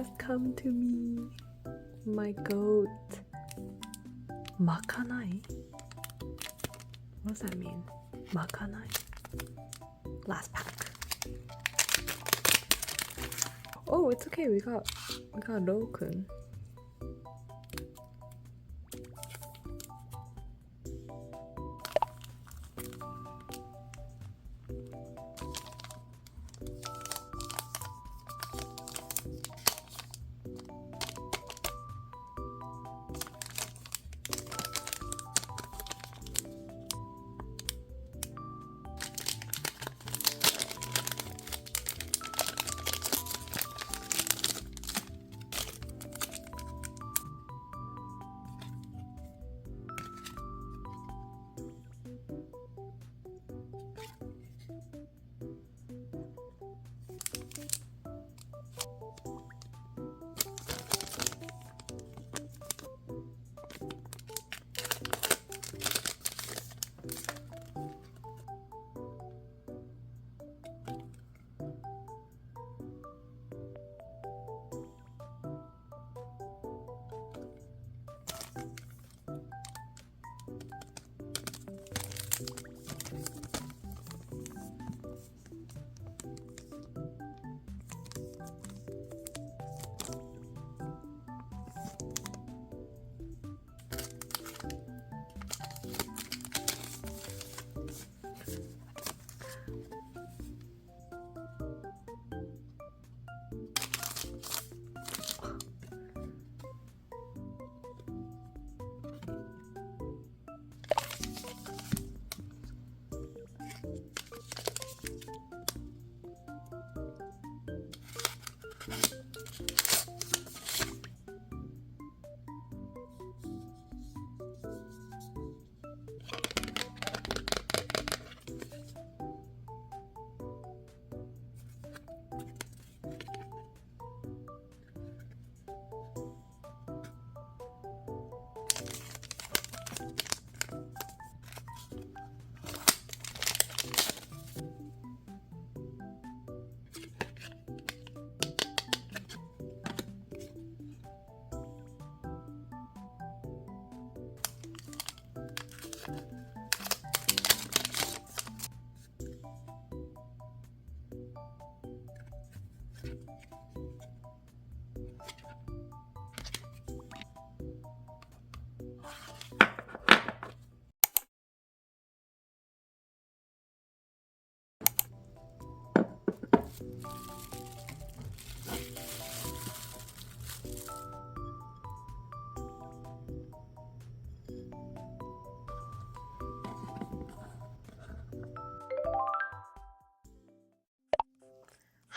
has come to me. My goat. Makanai? What does that mean? Makanai? Last pack. Oh, it's okay. We got Rokun.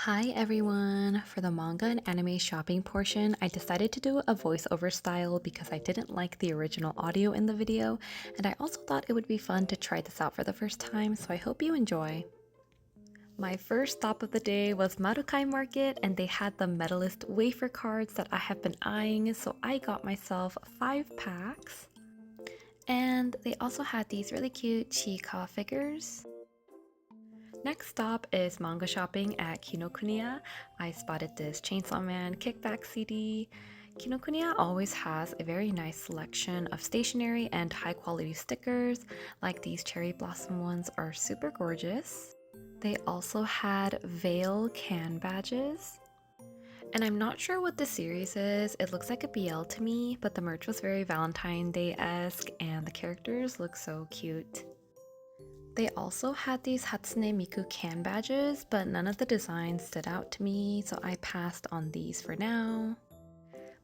Hi everyone! For the manga and anime shopping portion, I decided to do a voiceover style because I didn't like the original audio in the video, and I also thought it would be fun to try this out for the first time, so I hope you enjoy. My first stop of the day was Marukai Market, and they had the Medalist wafer cards that I have been eyeing, so I got myself 5 packs. And they also had these really cute Chiikawa figures. Next stop is manga shopping at Kinokuniya. I spotted this Chainsaw Man Kickback CD. Kinokuniya always has a very nice selection of stationery and high quality stickers, like these cherry blossom ones are super gorgeous. They also had Veil can badges. And I'm not sure what this series is, it looks like a BL to me, but the merch was very Valentine Day-esque and the characters look so cute. They also had these Hatsune Miku can badges, but none of the designs stood out to me, so I passed on these for now.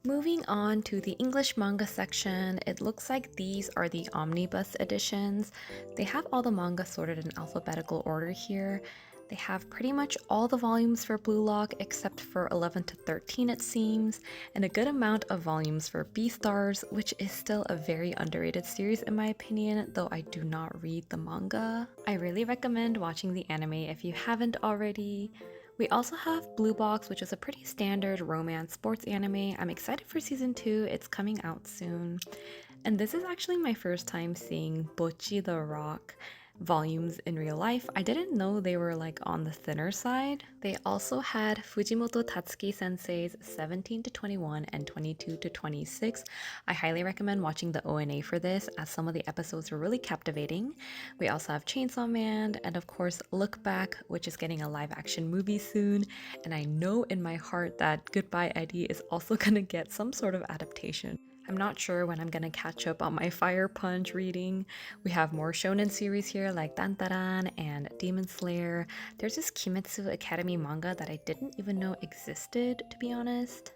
Moving on to the English manga section, it looks like these are the omnibus editions. They have all the manga sorted in alphabetical order here. They have pretty much all the volumes for Blue Lock except for 11 to 13 it seems, and a good amount of volumes for Beastars, which is still a very underrated series in my opinion, though I do not read the manga. I really recommend watching the anime if you haven't already. We also have Blue Box, which is a pretty standard romance sports anime. I'm excited for season 2, it's coming out soon. And this is actually my first time seeing Bocchi the Rock. volumes in real life. I didn't know they were like on the thinner side. They also had Fujimoto Tatsuki Sensei's 17 to 21 and 22 to 26. I highly recommend watching the ONA for this, as some of the episodes were really captivating. We also have Chainsaw Man, and of course Look Back, which is getting a live action movie soon. And I know in my heart that Goodbye Eddie is also gonna get some sort of adaptation. I'm not sure when I'm gonna catch up on my Fire Punch reading. We have more shonen series here like Dantaran and Demon Slayer. There's this Kimetsu Academy manga that I didn't even know existed, to be honest.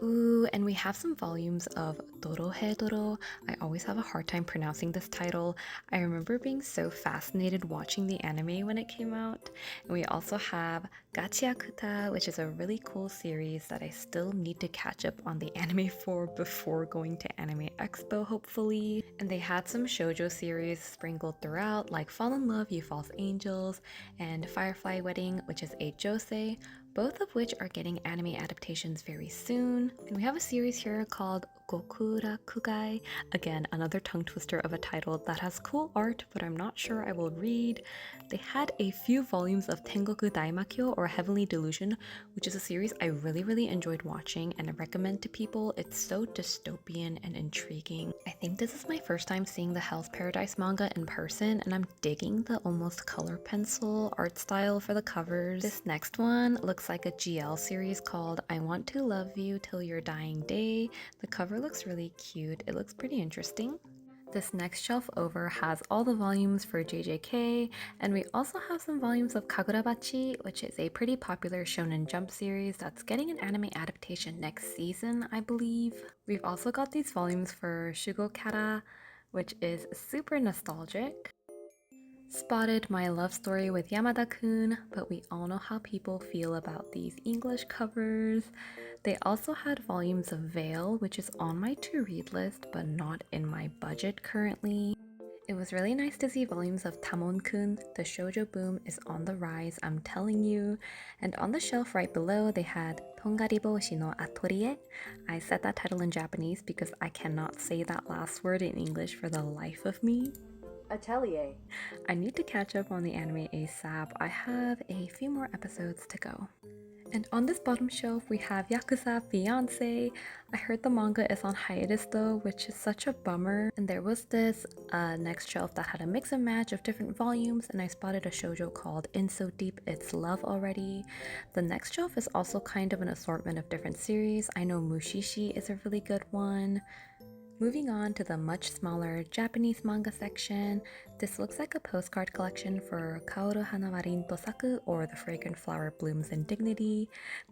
Ooh, and we have some volumes of Dorohedoro. I always have a hard time pronouncing this title. I remember being so fascinated watching the anime when it came out. And we also have Gachiakuta, which is a really cool series that I still need to catch up on the anime for before going to Anime Expo, hopefully. And they had some shoujo series sprinkled throughout, like Fall in Love, You False Angels, and Firefly Wedding, which is a josei, both of which are getting anime adaptations very soon. And we have a series here called Gokura Kugai. Again, another tongue twister of a title that has cool art, but I'm not sure I will read. They had a few volumes of Tengoku Daimakyo, or Heavenly Delusion, which is a series I really enjoyed watching and I recommend to people. It's so dystopian and intriguing. I think this is my first time seeing the Hell's Paradise manga in person, and I'm digging the almost color pencil art style for the covers. This next one looks like a GL series called I Want to Love You Till Your Dying Day. The cover looks really cute. It looks pretty interesting. This next shelf over has all the volumes for JJK, and we also have some volumes of Kagurabachi, which is a pretty popular Shonen Jump series that's getting an anime adaptation next season, I believe. We've also got these volumes for Shugo Kara, which is super nostalgic. Spotted My Love Story with Yamada-kun, but we all know how people feel about these English covers. They also had volumes of Veil, which is on my to-read list, but not in my budget currently. It was really nice to see volumes of Tamon-kun. The shoujo boom is on the rise, I'm telling you. And on the shelf right below, they had Tongariboshi no Atorie. I said that title in Japanese because I cannot say that last word in English for the life of me. Atelier. I need to catch up on the anime ASAP. I have a few more episodes to go. And on this bottom shelf, we have Yakuza Fiancé. I heard the manga is on hiatus though, which is such a bummer. And there was this next shelf that had a mix and match of different volumes, and I spotted a shoujo called In So Deep It's Love already. The next shelf is also kind of an assortment of different series. I know Mushishi is a really good one. Moving on to the much smaller Japanese manga section, this looks like a postcard collection for Kaoru Hanawarin Tosaku, or The Fragrant Flower Blooms in Dignity.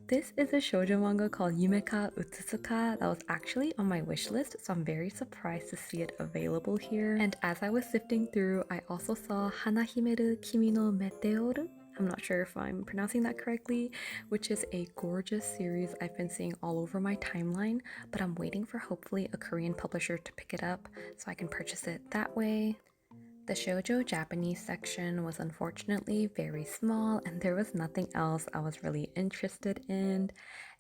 This is a shoujo manga called Yumeka Utsuka that was actually on my wish list, so I'm very surprised to see it available here. And as I was sifting through, I also saw Hanahimeru Kimi no Meteoru. I'm not sure if I'm pronouncing that correctly, which is a gorgeous series I've been seeing all over my timeline, but I'm waiting for hopefully a Korean publisher to pick it up so I can purchase it that way. The shoujo Japanese section was unfortunately very small, and there was nothing else I was really interested in.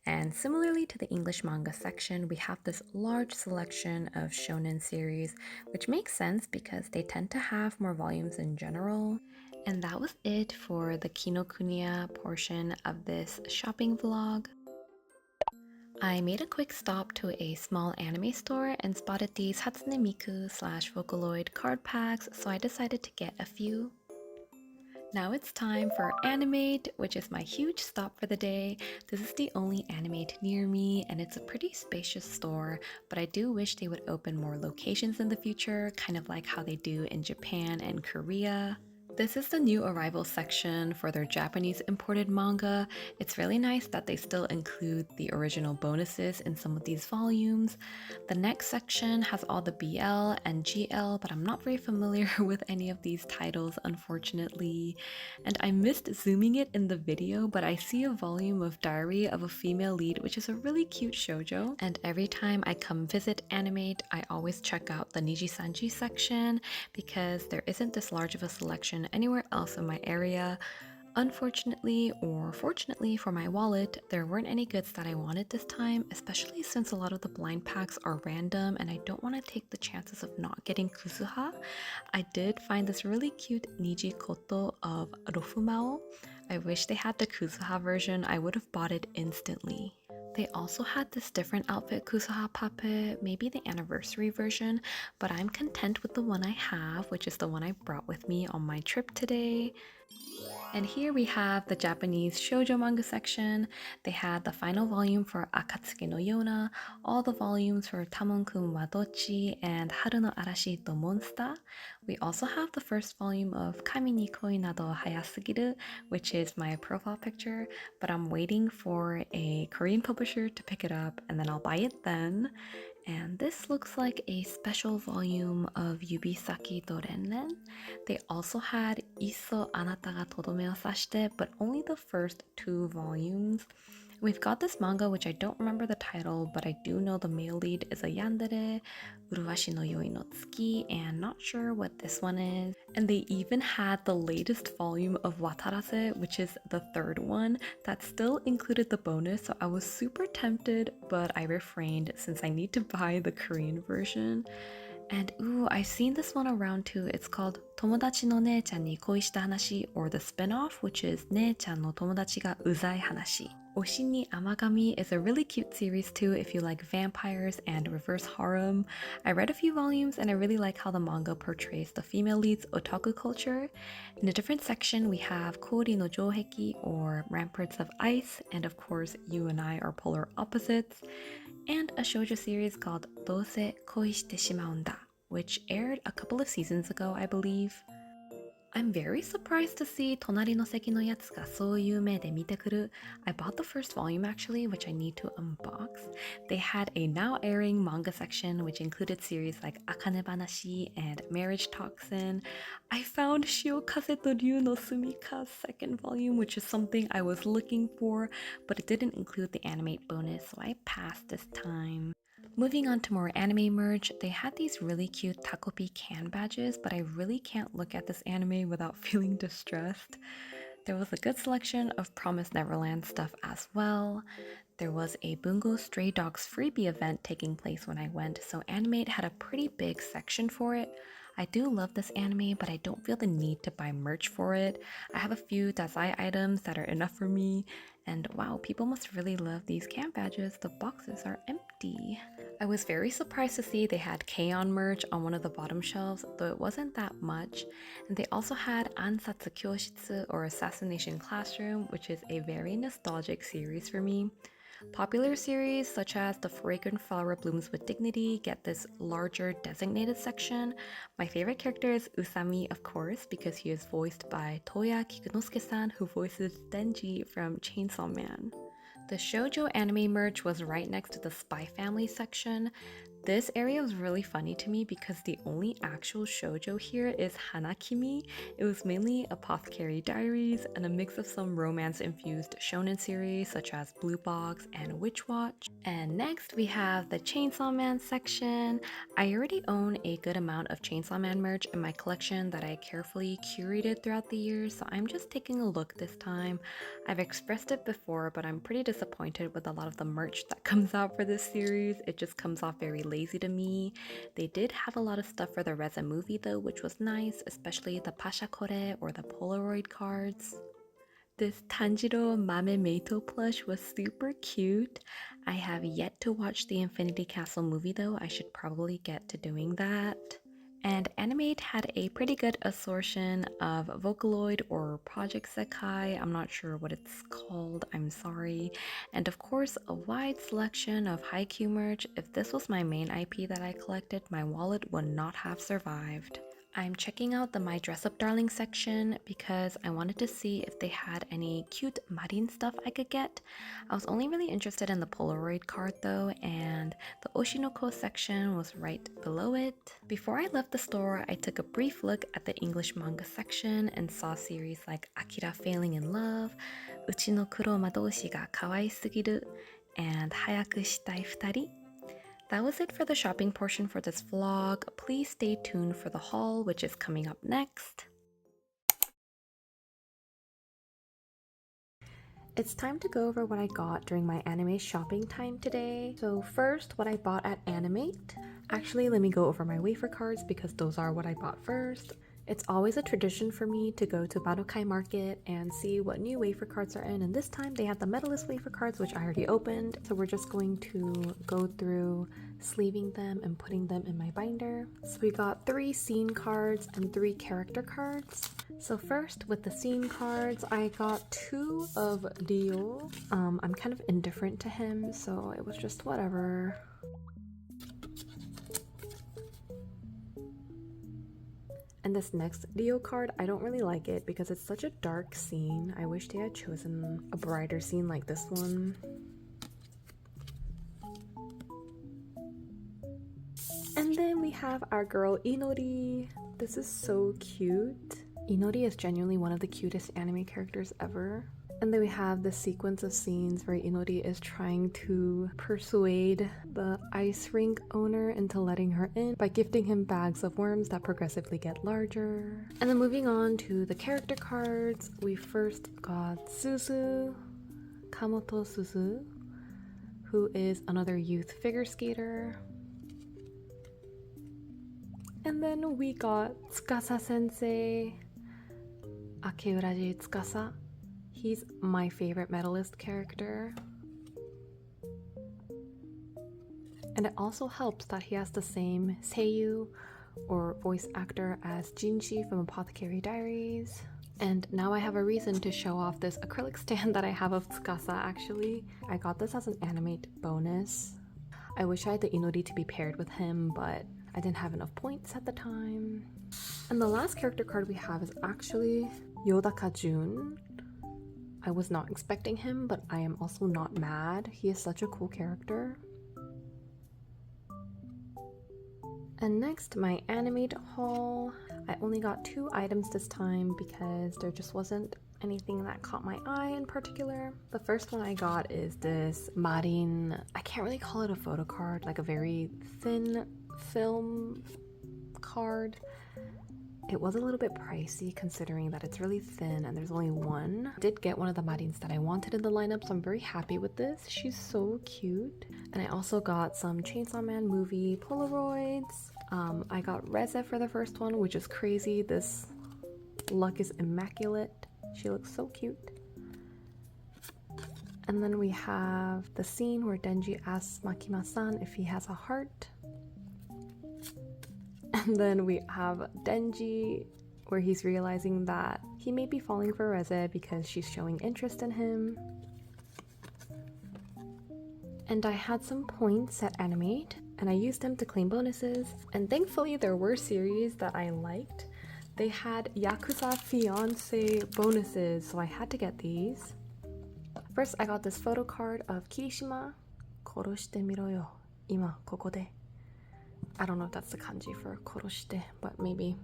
And similarly to the English manga section, we have this large selection of shonen series, which makes sense because they tend to have more volumes in general. And that was it for the Kinokuniya portion of this shopping vlog. I made a quick stop to a small anime store and spotted these Hatsune Miku / Vocaloid card packs, so I decided to get a few. Now it's time for Animate, which is my huge stop for the day. This is the only Animate near me, and it's a pretty spacious store, but I do wish they would open more locations in the future, kind of like how they do in Japan and Korea. This is the new arrival section for their Japanese imported manga. It's really nice that they still include the original bonuses in some of these volumes. The next section has all the BL and GL, but I'm not very familiar with any of these titles, unfortunately. And I missed zooming it in the video, but I see a volume of Diary of a Female Lead, which is a really cute shoujo. And every time I come visit Animate, I always check out the Nijisanji section because there isn't this large of a selection anywhere else in my area. Unfortunately, or fortunately for my wallet, there weren't any goods that I wanted this time, especially since a lot of the blind packs are random and I don't want to take the chances of not getting Kuzuha. I did find this really cute Niji Koto of Rofumao. I wish they had the Kuzuha version, I would have bought it instantly. They also had this different outfit Kuzuha puppet, maybe the anniversary version, but I'm content with the one I have, which is the one I brought with me on my trip today. And here we have the Japanese shoujo manga section. They had the final volume for Akatsuki no Yona, all the volumes for Tamon-kun wa Dochi and Haru no Arashi to Monster. We also have the first volume of Kami ni koi nado hayasugiru, which is my profile picture, but I'm waiting for a Korean publisher to pick it up and then I'll buy it then. And this looks like a special volume of Yubisaki to Renren. They also had Isso Anata ga Todome o Sashite, but only the first 2 volumes. We've got this manga which I don't remember the title, but I do know the male lead is a yandere, Uruwashi no Yoi no Tsuki, and not sure what this one is. And they even had the latest volume of Watarase, which is the 3rd one, that still included the bonus, so I was super tempted, but I refrained since I need to buy the Korean version. And ooh, I've seen this one around too. It's called Tomodachi no Nee-chan ni koi shita hanashi, or the spin-off, which is Nee-chan no tomodachi ga uzai hanashi. Oshi ni Amagami is a really cute series too if you like vampires and reverse harem. I read a few volumes and I really like how the manga portrays the female lead's otaku culture. In a different section, we have Kori no Joheki, or Ramparts of Ice, and of course, you and I are polar opposites, and a shoujo series called Dose Koi Shite Shimaunda, which aired a couple of seasons ago, I believe. I'm very surprised to see Tonari no Seki no Yatsu ga Souyuu me de mite kuru. I bought the first volume actually, which I need to unbox. They had a now airing manga section, which included series like Akane Banashi and Marriage Toxin. I found Shiokaze to Ryu no Sumika's 2nd volume, which is something I was looking for, but it didn't include the animate bonus, so I passed this time. Moving on to more anime merch, they had these really cute Takopi can badges, but I really can't look at this anime without feeling distressed. There was a good selection of Promised Neverland stuff as well. There was a Bungo Stray Dogs freebie event taking place when I went, so Animate had a pretty big section for it. I do love this anime, but I don't feel the need to buy merch for it. I have a few Dazai items that are enough for me, and wow, people must really love these camp badges. The boxes are empty. I was very surprised to see they had K-On! Merch on one of the bottom shelves, though it wasn't that much. And they also had Ansatsu Kyoshitsu, or Assassination Classroom, which is a very nostalgic series for me. Popular series such as The Fragrant Flower Blooms with Dignity get this larger designated section. My favorite character is Usami, of course, because he is voiced by Toya Kikunosuke-san, who voices Denji from Chainsaw Man. The shoujo anime merch was right next to the Spy Family section. This area was really funny to me because the only actual shoujo here is Hanakimi. It was mainly Apothecary Diaries and a mix of some romance-infused shonen series such as Blue Box and Witch Watch. And next we have the Chainsaw Man section. I already own a good amount of Chainsaw Man merch in my collection that I carefully curated throughout the years, so I'm just taking a look this time. I've expressed it before, but I'm pretty disappointed with a lot of the merch that comes out for this series. It just comes off very lazy to me. They did have a lot of stuff for the Reza movie though, which was nice, especially the Pashakore or the Polaroid cards. This Tanjiro Mame Meito plush was super cute. I have yet to watch the Infinity Castle movie though. I should probably get to doing that. And Animate had a pretty good assortment of Vocaloid or Project Sekai, I'm not sure what it's called, I'm sorry. And of course, a wide selection of Haikyuu merch. If this was my main IP that I collected, my wallet would not have survived. I'm checking out the My Dress Up Darling section because I wanted to see if they had any cute Marin stuff I could get. I was only really interested in the Polaroid card though, and the Oshinoko section was right below it. Before I left the store, I took a brief look at the English manga section and saw series like Akira Failing in Love, Uchi no Kuro Madoshi ga Kawaii Sugiru, and Hayaku Shitai Futari. That was it for the shopping portion for this vlog. Please stay tuned for the haul, which is coming up next. It's time to go over what I got during my anime shopping time today. So first, what I bought at Animate. Actually, let me go over my wafer cards because those are what I bought first. It's always a tradition for me to go to marukai market and see what new wafer cards are in, and this time they had the Medalist wafer cards, which I already opened. So we're just going to go through sleeving them and putting them in my binder. So we got 3 scene cards and 3 character cards. So first, with the scene cards, I got 2 of Dio. I'm kind of indifferent to him, so it was just whatever. And this next Dio card, I don't really like it because it's such a dark scene. I wish they had chosen a brighter scene like this one. And then we have our girl Inori. This is so cute. Inori is genuinely one of the cutest anime characters ever. And then we have the sequence of scenes where Inori is trying to persuade the ice rink owner into letting her in by gifting him bags of worms that progressively get larger. And then moving on to the character cards, we first got Suzu, Kamoto Suzu, who is another youth figure skater. And then we got Tsukasa Sensei, Akeuraji Tsukasa. He's my favorite Medalist character. And it also helps that he has the same seiyuu or voice actor as Jinshi from Apothecary Diaries. And now I have a reason to show off this acrylic stand that I have of Tsukasa actually. I got this as an animate bonus. I wish I had the Inori to be paired with him, but I didn't have enough points at the time. And the last character card we have is actually Yodaka Jun. I was not expecting him, but I am also not mad. He is such a cool character. And next, my animate haul. I only got 2 items this time because there just wasn't anything that caught my eye in particular. The first one I got is this Marin, I can't really call it a photo card, like a very thin film card. It was a little bit pricey considering that it's really thin and there's only one. I did get one of the Marins that I wanted in the lineup, so I'm very happy with this. She's so cute. And I also got some Chainsaw Man movie Polaroids. I got Reza for the first one, which is crazy. This luck is immaculate. She looks so cute. And then we have the scene where Denji asks Makima-san if he has a heart. And then we have Denji, where he's realizing that he may be falling for Reze because she's showing interest in him. And I had some points at Animate, and I used them to claim bonuses. And thankfully there were series that I liked. They had Yakuza Fiance bonuses, so I had to get these. First, I got this photo card of Kirishima. Koroshite miro yo, ima koko de. I don't know if that's the kanji for koroshite, but maybe.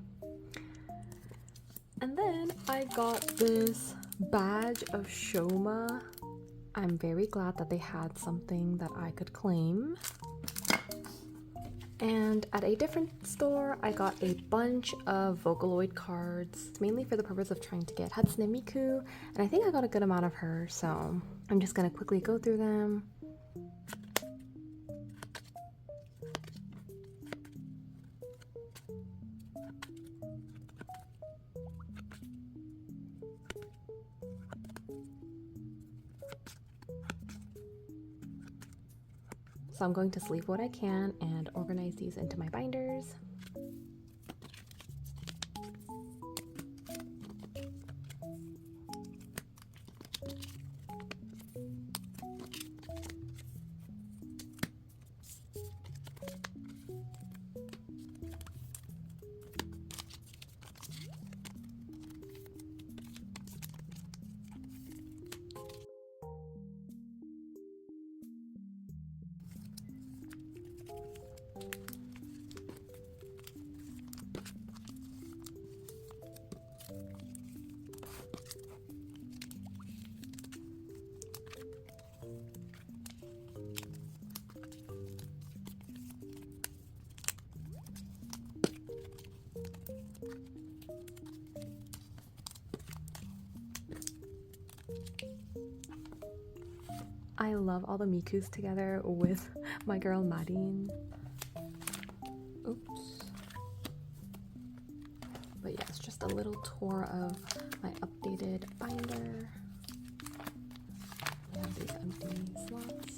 And then I got this badge of Shoma. I'm very glad that they had something that I could claim. And at a different store, I got a bunch of Vocaloid cards, mainly for the purpose of trying to get Hatsune Miku, and I think I got a good amount of her, so I'm just gonna quickly go through them. So I'm going to sleeve what I can and organize these into my binders. I love all the mikus together with my girl Marin. Oops. But yeah, it's just a little tour of my updated binder. We have these empty slots.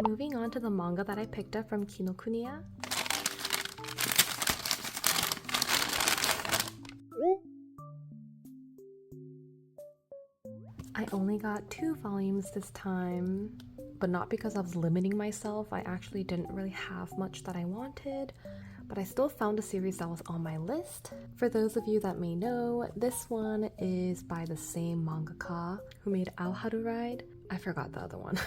Moving on to the manga that I picked up from Kinokuniya. I only got 2 volumes this time, but not because I was limiting myself. I actually didn't really have much that I wanted, but I still found a series that was on my list. For those of you that may know, this one is by the same mangaka who made Hachiware. I forgot the other one.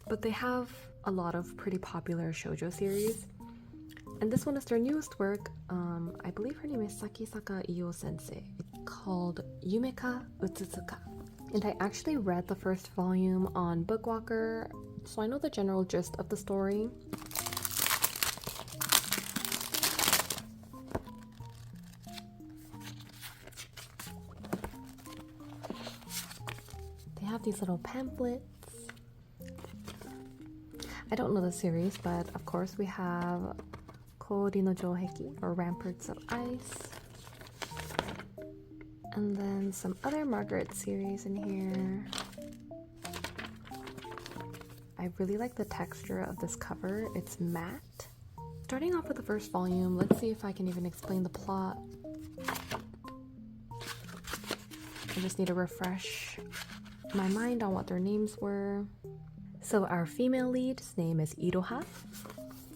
But they have a lot of pretty popular shoujo series. And this one is their newest work. I believe her name is Sakisaka Iyo Sensei, called Yumeka Utsutsuka. And I actually read the first volume on Bookwalker, so I know the general gist of the story. They have these little pamphlets. I don't know the series, but of course we have Kori no Jouheki, or Ramparts of Ice. And then some other Margaret series in here. I really like the texture of this cover. It's matte. Starting off with the first volume, let's see if I can even explain the plot. I just need to refresh my mind on what their names were. So our female lead's name is Iroha,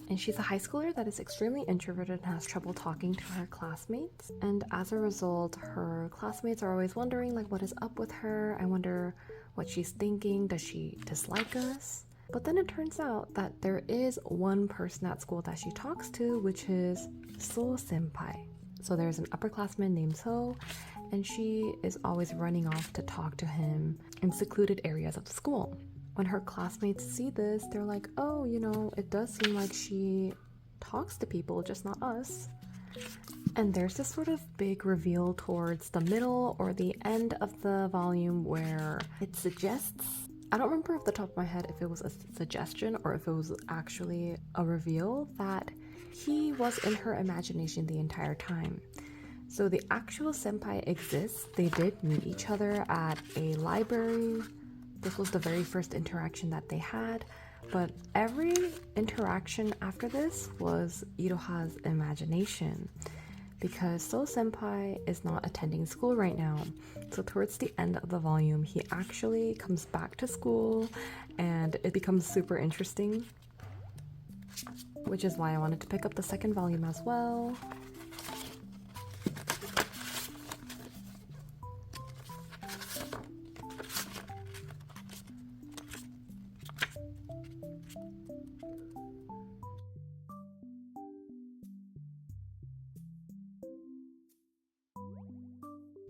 and she's a high schooler that is extremely introverted and has trouble talking to her classmates. And as a result, her classmates are always wondering, like, what is up with her? I wonder what she's thinking. Does she dislike us? But then it turns out that there is one person at school that she talks to, which is So Senpai. So there's an upperclassman named So, and she is always running off to talk to him in secluded areas of the school. When her classmates see this, they're like, oh, you know, it does seem like she talks to people, just not us. And there's this sort of big reveal towards the middle or the end of the volume where it suggests, I don't remember off the top of my head if it was a suggestion or if it was actually a reveal, that he was in her imagination the entire time. So the actual senpai exists. They did meet each other at a library. This was the very first interaction that they had, but every interaction after this was Iroha's imagination, because So Senpai is not attending school right now. So towards the end of the volume, he actually comes back to school, and it becomes super interesting, which is why I wanted to pick up the second volume as well.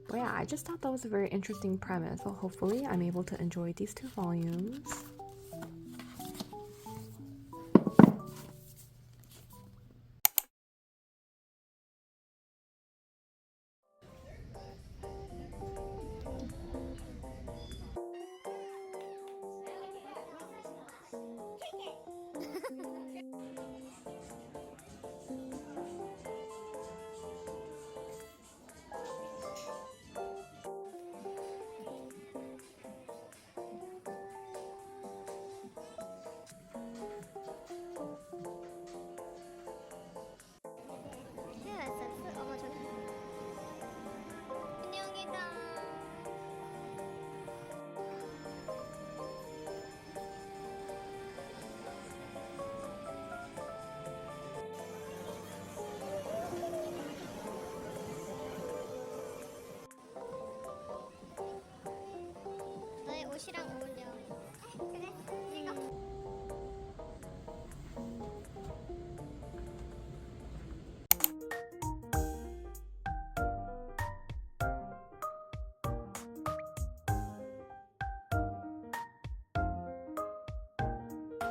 But yeah, I just thought that was a very interesting premise, so hopefully I'm able to enjoy these 2 volumes.